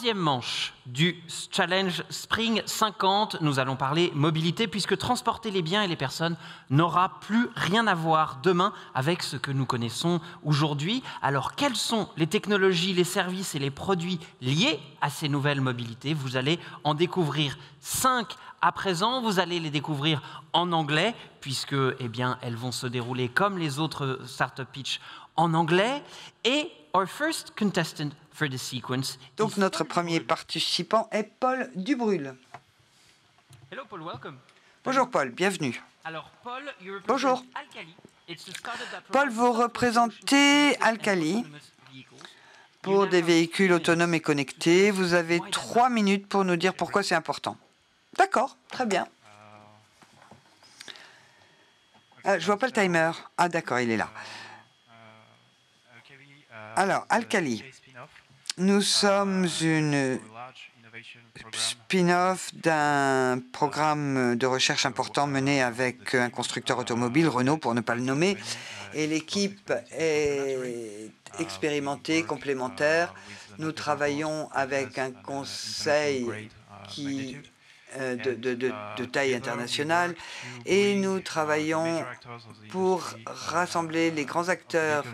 troisième manche du Challenge Spring 50. Nous allons parler mobilité puisque transporter les biens et les personnes n'aura plus rien à voir demain avec ce que nous connaissons aujourd'hui. Alors, quelles sont les technologies, les services et les produits liés à ces nouvelles mobilités? Vous allez en découvrir 5 à présent. Vous allez les découvrir en anglais puisque, eh bien, elles vont se dérouler comme les autres Startup Pitch en anglais. Et our first contestant for the sequence. Donc notre premier participant est Paul Dubrul. Hello Paul, welcome. Bonjour Paul, bienvenue. Alors Paul, you represent Bonjour. Alcali. It's a startup that Paul, provides vous représentez Alcali autonomous vehicles. pour des véhicules autonomes et connectés. Vous avez 3 minutes pour nous dire pourquoi c'est important. D'accord, très bien. Je vois pas le timer. Ah d'accord, il est là. Alors, Alcali, nous sommes une spin-off d'un programme de recherche important mené avec un constructeur automobile, Renault pour ne pas le nommer, et l'équipe est expérimentée, complémentaire. Nous travaillons avec un conseil de taille internationale et nous travaillons pour rassembler les grands acteurs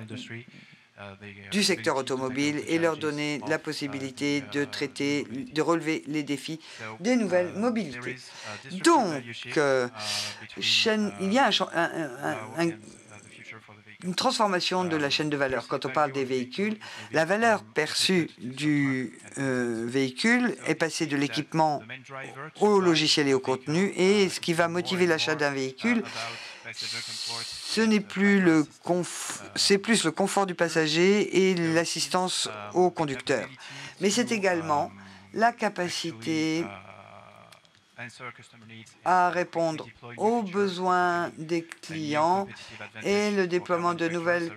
du secteur automobile et leur donner la possibilité de traiter, de relever les défis des nouvelles mobilités. Donc, il y a une transformation de la chaîne de valeur. Quand on parle des véhicules, la valeur perçue du véhicule est passée de l'équipement au logiciel et au contenu, et ce qui va motiver l'achat d'un véhicule, ce n'est plus c'est plus le confort du passager et l'assistance au conducteur. Mais c'est également la capacité à répondre aux besoins des clients, et le déploiement de nouvelles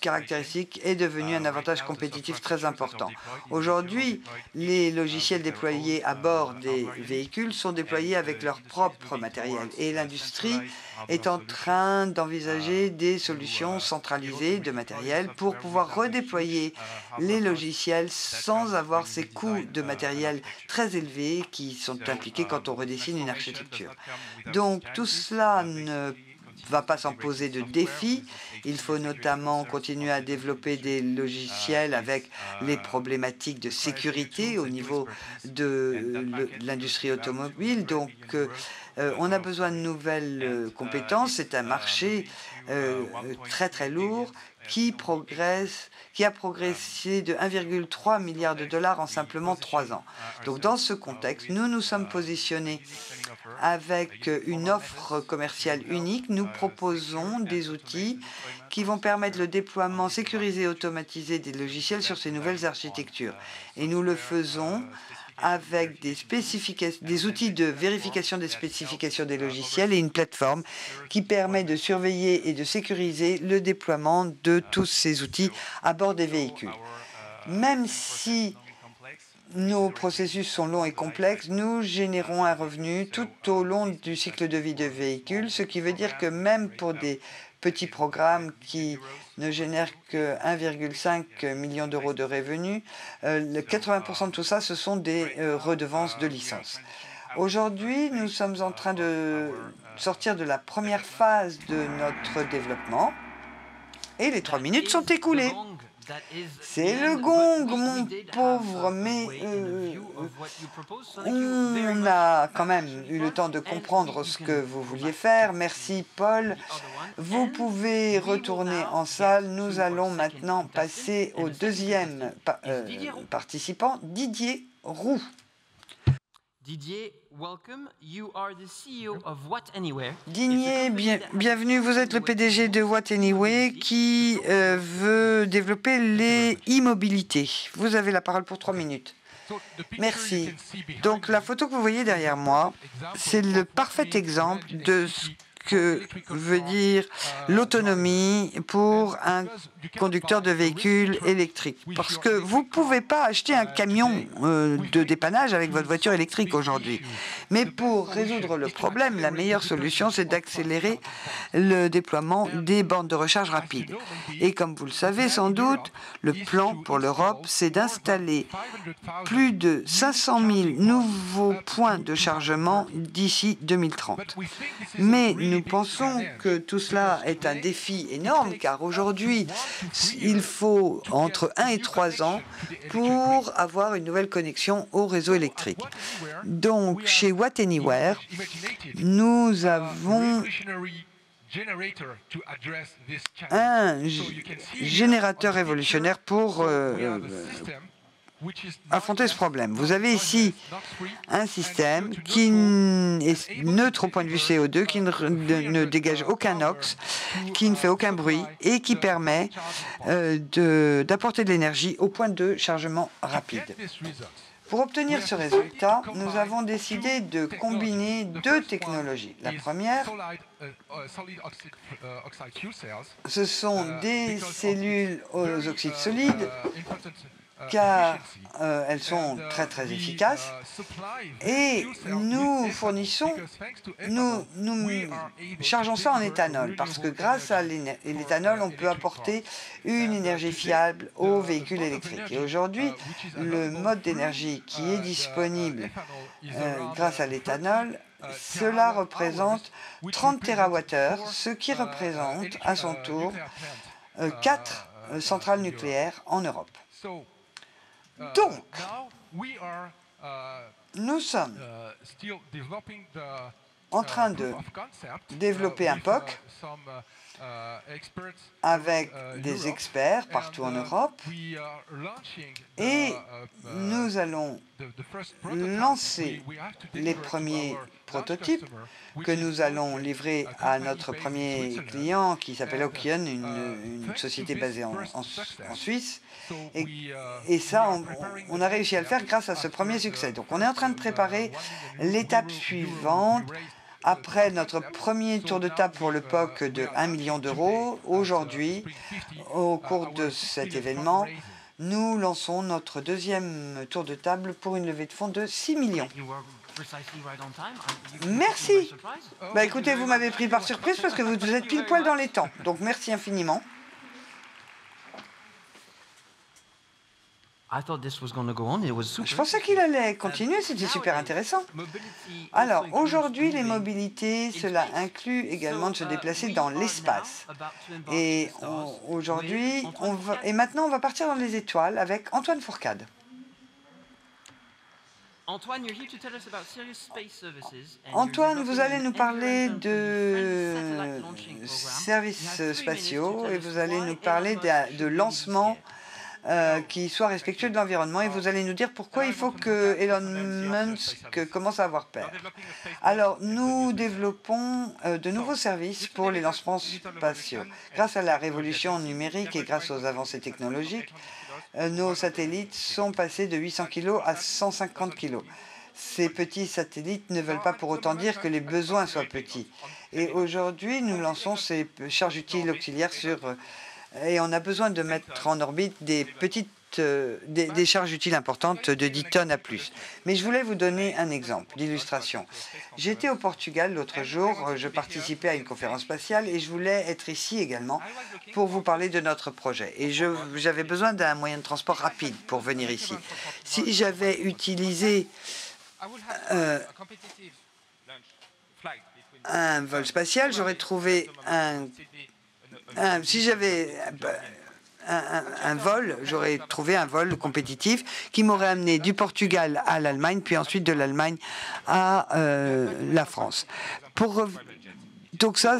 caractéristiques est devenu un avantage compétitif très important. Aujourd'hui, les logiciels déployés à bord des véhicules sont déployés avec leur propre matériel, et l'industrie est en train d'envisager des solutions centralisées de matériel pour pouvoir redéployer les logiciels sans avoir ces coûts de matériel très élevés qui sont impliqués quand on redessine une architecture. Donc tout cela ne va pas s'en poser de défis. Il faut notamment continuer à développer des logiciels avec les problématiques de sécurité au niveau de l'industrie automobile. Donc, on a besoin de nouvelles compétences. C'est un marché très, très lourd qui a progressé de 1,3 milliard de dollars en simplement 3 ans. Donc, dans ce contexte, nous nous sommes positionnés avec une offre commerciale unique. Nous proposons des outils qui vont permettre le déploiement sécurisé et automatisé des logiciels sur ces nouvelles architectures. Et nous le faisons avec des outils de vérification des spécifications des logiciels et une plateforme qui permet de surveiller et de sécuriser le déploiement de tous ces outils à bord des véhicules. Même si nos processus sont longs et complexes, nous générons un revenu tout au long du cycle de vie de véhicule, ce qui veut dire que même pour des petits programmes qui ne génèrent que 1,5 million d'euros de revenus, 80% de tout ça, ce sont des redevances de licence. Aujourd'hui, nous sommes en train de sortir de la première phase de notre développement et les 3 minutes sont écoulées. C'est le gong, mon pauvre, mais on a quand même eu le temps de comprendre ce que vous vouliez faire. Merci, Paul. Vous pouvez retourner en salle. Nous allons maintenant passer au deuxième participant, Didier Roux. Didier, welcome. You are the CEO of What Anywhere. Didier, bienvenue. Vous êtes le PDG de What Anywhere qui veut développer les e-mobilités. Vous avez la parole pour 3 minutes. Merci. Donc la photo que vous voyez derrière moi, c'est le parfait exemple de ce que veut dire l'autonomie pour un conducteurs de véhicules électriques. Parce que vous ne pouvez pas acheter un camion de dépannage avec votre voiture électrique aujourd'hui. Mais pour résoudre le problème, la meilleure solution, c'est d'accélérer le déploiement des bornes de recharge rapide. Et comme vous le savez sans doute, le plan pour l'Europe, c'est d'installer plus de 500 000 nouveaux points de chargement d'ici 2030. Mais nous pensons que tout cela est un défi énorme, car aujourd'hui, il faut entre 1 et 3 ans pour avoir une nouvelle connexion au réseau électrique. Donc, chez Watt Anywhere, nous avons un générateur révolutionnaire pour affronter ce problème. Vous avez ici un système qui est neutre au point de vue CO2, qui ne dégage aucun NOx, qui ne fait aucun bruit et qui permet d'apporter de l'énergie au point de chargement rapide. Pour obtenir ce résultat, nous avons décidé de combiner deux technologies. La première, ce sont des cellules aux oxydes solides, car elles sont très très efficaces et nous chargeons ça en éthanol parce que grâce à l'éthanol, on peut apporter une énergie fiable aux véhicules électriques. Et aujourd'hui, le mode d'énergie qui est disponible grâce à l'éthanol, cela représente 30 TWh, ce qui représente à son tour 4 centrales nucléaires en Europe. Donc, nous sommes en train de développer un POC avec des experts partout en Europe et nous allons lancer les premiers prototypes que nous allons livrer à notre premier client qui s'appelle Okion, une société basée en Suisse. Et ça, on a réussi à le faire grâce à ce premier succès. Donc on est en train de préparer l'étape suivante. Après notre premier tour de table pour le POC de 1 million d'euros, aujourd'hui, au cours de cet événement, nous lançons notre deuxième tour de table pour une levée de fonds de 6 millions. Merci. Écoutez, vous m'avez pris par surprise parce que vous êtes pile poil dans les temps. Donc merci infiniment. Je pensais qu'il allait continuer, c'était super intéressant. Alors, aujourd'hui, les mobilités, cela inclut également de se déplacer dans l'espace. Et aujourd'hui, maintenant, on va partir dans les étoiles avec Antoine Fourcade. Antoine, vous allez nous parler de services spatiaux et vous allez nous parler de lancement qui soit respectueux de l'environnement et vous allez nous dire pourquoi il faut que Elon Musk commence à avoir peur. Alors, nous développons de nouveaux services pour les lancements spatiaux. Grâce à la révolution numérique et grâce aux avancées technologiques, nos satellites sont passés de 800 kg à 150 kg. Ces petits satellites ne veulent pas pour autant dire que les besoins soient petits. Et aujourd'hui, nous lançons ces charges utiles auxiliaires et on a besoin de mettre en orbite des charges utiles importantes de 10 tonnes à plus. Mais je voulais vous donner un exemple d'illustration. J'étais au Portugal l'autre jour, je participais à une conférence spatiale et je voulais être ici également pour vous parler de notre projet. Et j'avais besoin d'un moyen de transport rapide pour venir ici. Si j'avais utilisé un vol spatial, j'aurais trouvé si j'avais un vol, j'aurais trouvé un vol compétitif qui m'aurait amené du Portugal à l'Allemagne, puis ensuite de l'Allemagne à la France. Donc ça,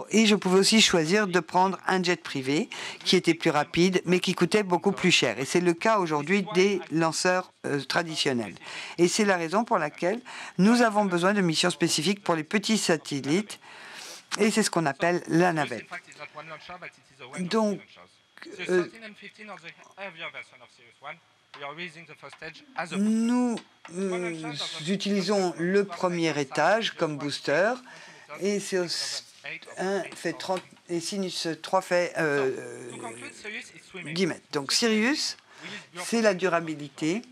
et je pouvais aussi choisir de prendre un jet privé qui était plus rapide, mais qui coûtait beaucoup plus cher. Et c'est le cas aujourd'hui des lanceurs traditionnels. Et c'est la raison pour laquelle nous avons besoin de missions spécifiques pour les petits satellites. Et c'est ce qu'on appelle la navette. Donc, nous utilisons le premier étage comme booster et et sinus 3 fait 10 mètres. Donc Sirius, c'est la durabilité.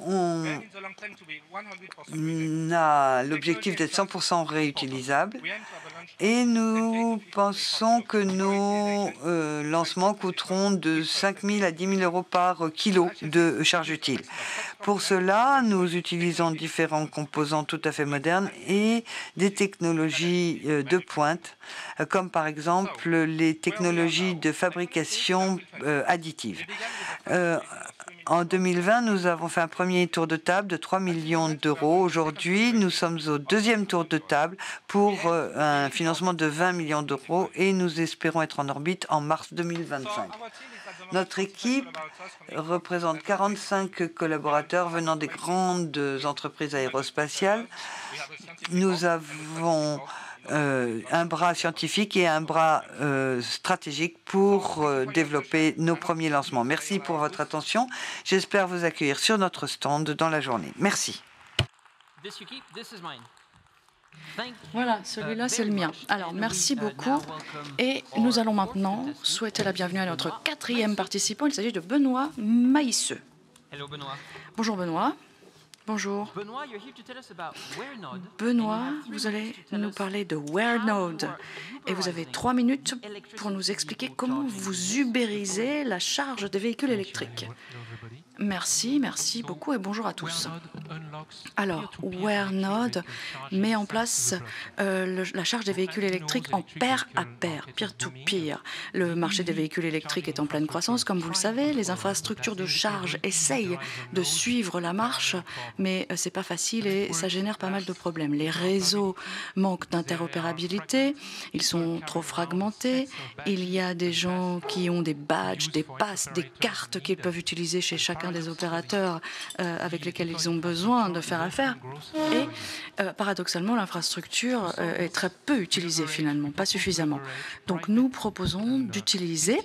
On a l'objectif d'être 100% réutilisable et nous pensons que nos lancements coûteront de 5 000 à 10 000 € par kilo de charge utile. Pour cela, nous utilisons différents composants tout à fait modernes et des technologies de pointe, comme par exemple les technologies de fabrication additive. En 2020, nous avons fait un premier tour de table de 3 millions d'euros. Aujourd'hui, nous sommes au deuxième tour de table pour un financement de 20 millions d'euros et nous espérons être en orbite en mars 2025. Notre équipe représente 45 collaborateurs venant des grandes entreprises aérospatiales. Nous avons un bras scientifique et un bras stratégique pour développer nos premiers lancements. Merci pour votre attention. J'espère vous accueillir sur notre stand dans la journée. Merci. Voilà, celui-là, c'est le mien. Alors, merci beaucoup. Et nous allons maintenant souhaiter la bienvenue à notre quatrième participant. Il s'agit de Benoît Maisseux. Bonjour, Benoît. Bonjour. Benoît, vous allez nous parler de WearNode. Et vous avez 3 minutes pour nous expliquer comment vous ubérisez la charge des véhicules électriques. Merci beaucoup et bonjour à tous. Alors, WearNode met en place la charge des véhicules électriques en pair à pair, peer-to-peer. Le marché des véhicules électriques est en pleine croissance, comme vous le savez. Les infrastructures de charge essayent de suivre la marche, mais ce n'est pas facile et ça génère pas mal de problèmes. Les réseaux manquent d'interopérabilité, ils sont trop fragmentés. Il y a des gens qui ont des badges, des passes, des cartes qu'ils peuvent utiliser chez chacun des opérateurs avec lesquels ils ont besoin de faire affaire. Et paradoxalement, l'infrastructure est très peu utilisée finalement, pas suffisamment. Donc nous proposons d'utiliser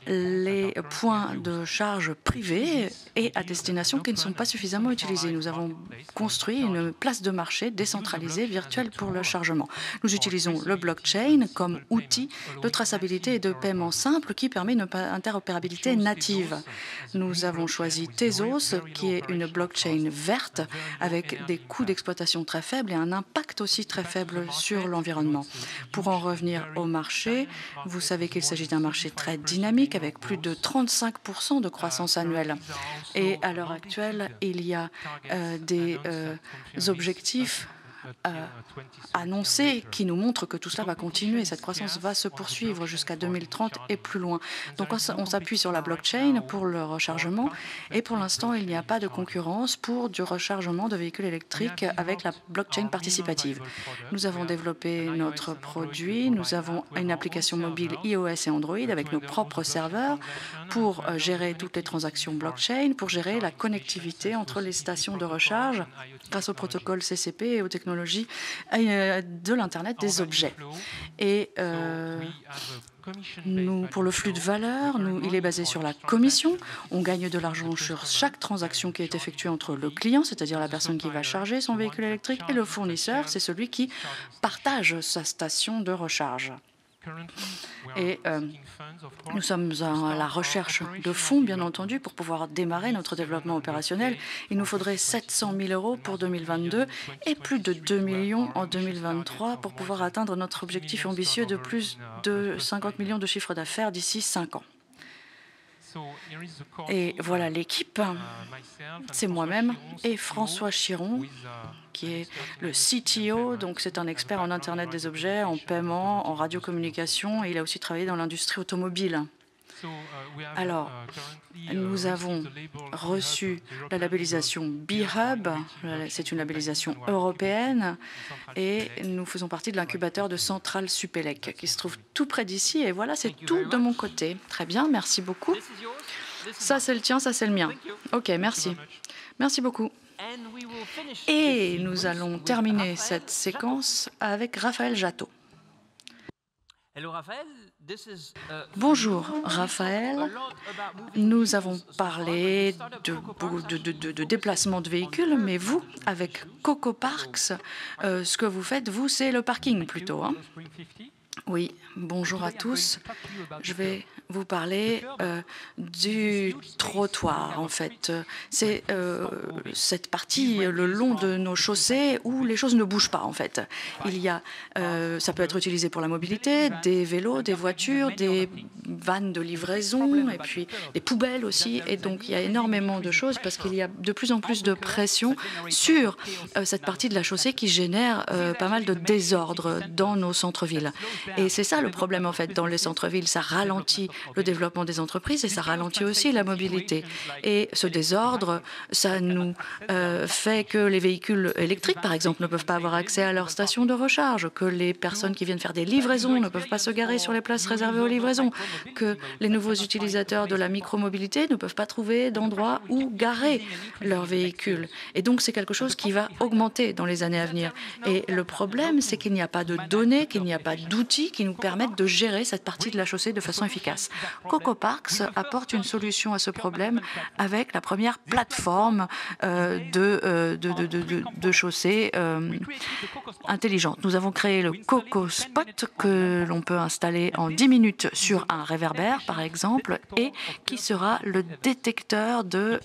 les points de charge privés et à destination qui ne sont pas suffisamment utilisés. Nous avons construit une place de marché décentralisée virtuelle pour le chargement. Nous utilisons le blockchain comme outil de traçabilité et de paiement simple qui permet une interopérabilité native. Nous avons choisi Tezos, qui est une blockchain verte avec des coûts d'exploitation très faibles et un impact aussi très faible sur l'environnement. Pour en revenir au marché, vous savez qu'il s'agit d'un marché très dynamique avec plus de 35% de croissance annuelle. Et à l'heure actuelle, il y a des objectifs annoncés qui nous montrent que tout cela va continuer. Cette croissance va se poursuivre jusqu'à 2030 et plus loin. Donc on s'appuie sur la blockchain pour le rechargement et pour l'instant, il n'y a pas de concurrence pour du rechargement de véhicules électriques avec la blockchain participative. Nous avons développé notre produit. Nous avons une application mobile iOS et Android avec nos propres serveurs pour gérer toutes les transactions blockchain, pour gérer la connectivité entre les stations de recharge grâce au protocole CCP et aux technologies de l'Internet des objets. Et pour le flux de valeur, il est basé sur la commission. On gagne de l'argent sur chaque transaction qui est effectuée entre le client, c'est-à-dire la personne qui va charger son véhicule électrique, et le fournisseur, c'est celui qui partage sa station de recharge. Et nous sommes à la recherche de fonds, bien entendu, pour pouvoir démarrer notre développement opérationnel. Il nous faudrait 700 000 € pour 2022 et plus de 2 millions en 2023 pour pouvoir atteindre notre objectif ambitieux de plus de 50 millions de chiffre d'affaires d'ici 5 ans. Et voilà l'équipe, c'est moi-même et François Chiron, qui est le CTO, donc c'est un expert en Internet des objets, en paiement, en radiocommunication, et il a aussi travaillé dans l'industrie automobile. Alors, nous avons reçu la labellisation B-Hub, c'est une labellisation européenne, et nous faisons partie de l'incubateur de Centrale Supélec, qui se trouve tout près d'ici. Et voilà, c'est tout de mon côté. Très bien, merci beaucoup. Ça, c'est le tien, ça, c'est le mien. OK, merci. Merci beaucoup. Et nous allons terminer cette séquence avec Raphaël Jattot. Bonjour Raphaël, nous avons parlé de déplacement de véhicules, mais vous, avec Coco Parks, ce que vous faites, vous, c'est le parking plutôt. Oui, bonjour à tous. Je vais vous parler du trottoir, en fait. C'est cette partie le long de nos chaussées où les choses ne bougent pas, en fait. Il y a, ça peut être utilisé pour la mobilité, des vélos, des voitures, des vannes de livraison, et puis des poubelles aussi. Et donc, il y a énormément de choses parce qu'il y a de plus en plus de pression sur cette partie de la chaussée qui génère pas mal de désordre dans nos centres-villes. Et c'est ça le problème, en fait, dans les centres-villes. Ça ralentit le développement des entreprises et ça ralentit aussi la mobilité. Et ce désordre, ça nous fait que les véhicules électriques, par exemple, ne peuvent pas avoir accès à leurs stations de recharge, que les personnes qui viennent faire des livraisons ne peuvent pas se garer sur les places réservées aux livraisons, que les nouveaux utilisateurs de la micromobilité ne peuvent pas trouver d'endroit où garer leurs véhicules. Et donc, c'est quelque chose qui va augmenter dans les années à venir. Et le problème, c'est qu'il n'y a pas de données, qu'il n'y a pas d'outils qui nous permettent de gérer cette partie de la chaussée de façon efficace. CocoParks apporte une solution à ce problème avec la première plateforme de chaussée intelligente. Nous avons créé le CocoSpot que l'on peut installer en 10 minutes sur un réverbère, par exemple, et qui sera le détecteur de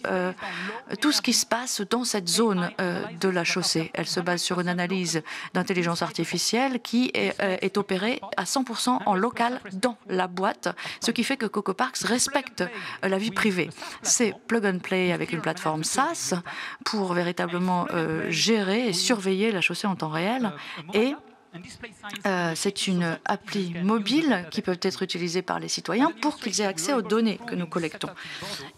tout ce qui se passe dans cette zone de la chaussée. Elle se base sur une analyse d'intelligence artificielle qui est opérée à 100% en local dans la boîte, ce qui fait que CocoParks respecte la vie privée. C'est plug and play avec une plateforme SaaS pour véritablement gérer et surveiller la chaussée en temps réel. Et c'est une appli mobile qui peut être utilisée par les citoyens pour qu'ils aient accès aux données que nous collectons.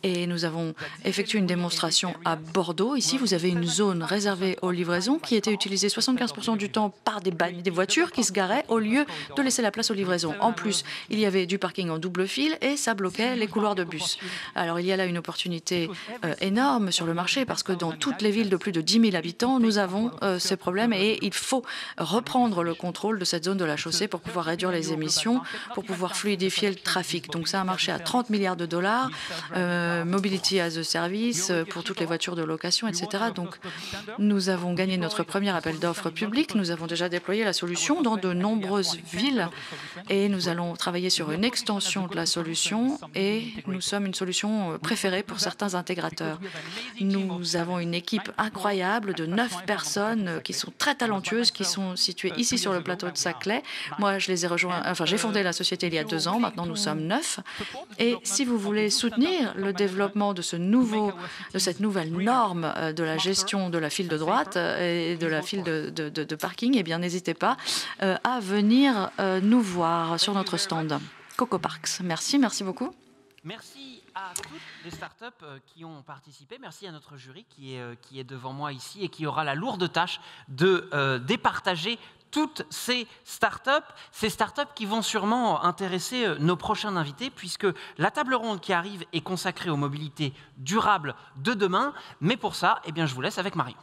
Et nous avons effectué une démonstration à Bordeaux. Ici, vous avez une zone réservée aux livraisons qui était utilisée 75% du temps par des voitures qui se garaient au lieu de laisser la place aux livraisons. En plus, il y avait du parking en double fil et ça bloquait les couloirs de bus. Alors, il y a là une opportunité énorme sur le marché parce que dans toutes les villes de plus de 10 000 habitants, nous avons ces problèmes et il faut reprendre le contrôle de cette zone de la chaussée pour pouvoir réduire les émissions, pour pouvoir fluidifier le trafic. Donc c'est un marché à 30 milliards de dollars, Mobility as a Service pour toutes les voitures de location, etc. Donc nous avons gagné notre premier appel d'offres public. Nous avons déjà déployé la solution dans de nombreuses villes et nous allons travailler sur une extension de la solution et nous sommes une solution préférée pour certains intégrateurs. Nous avons une équipe incroyable de 9 personnes qui sont très talentueuses, qui sont situées ici sur le plateau de Saclay. Moi, je les ai rejoints, enfin, j'ai fondé la société il y a 2 ans. Maintenant, nous sommes 9. Et si vous voulez soutenir le développement de cette nouvelle norme de la gestion de la file de droite et de la file de parking, eh bien, n'hésitez pas à venir nous voir sur notre stand. CocoParks. Merci beaucoup. Merci à toutes les startups qui ont participé. Merci à notre jury qui est devant moi ici et qui aura la lourde tâche de départager toutes ces startups qui vont sûrement intéresser nos prochains invités, puisque la table ronde qui arrive est consacrée aux mobilités durables de demain. Mais pour ça, eh bien, je vous laisse avec Marion.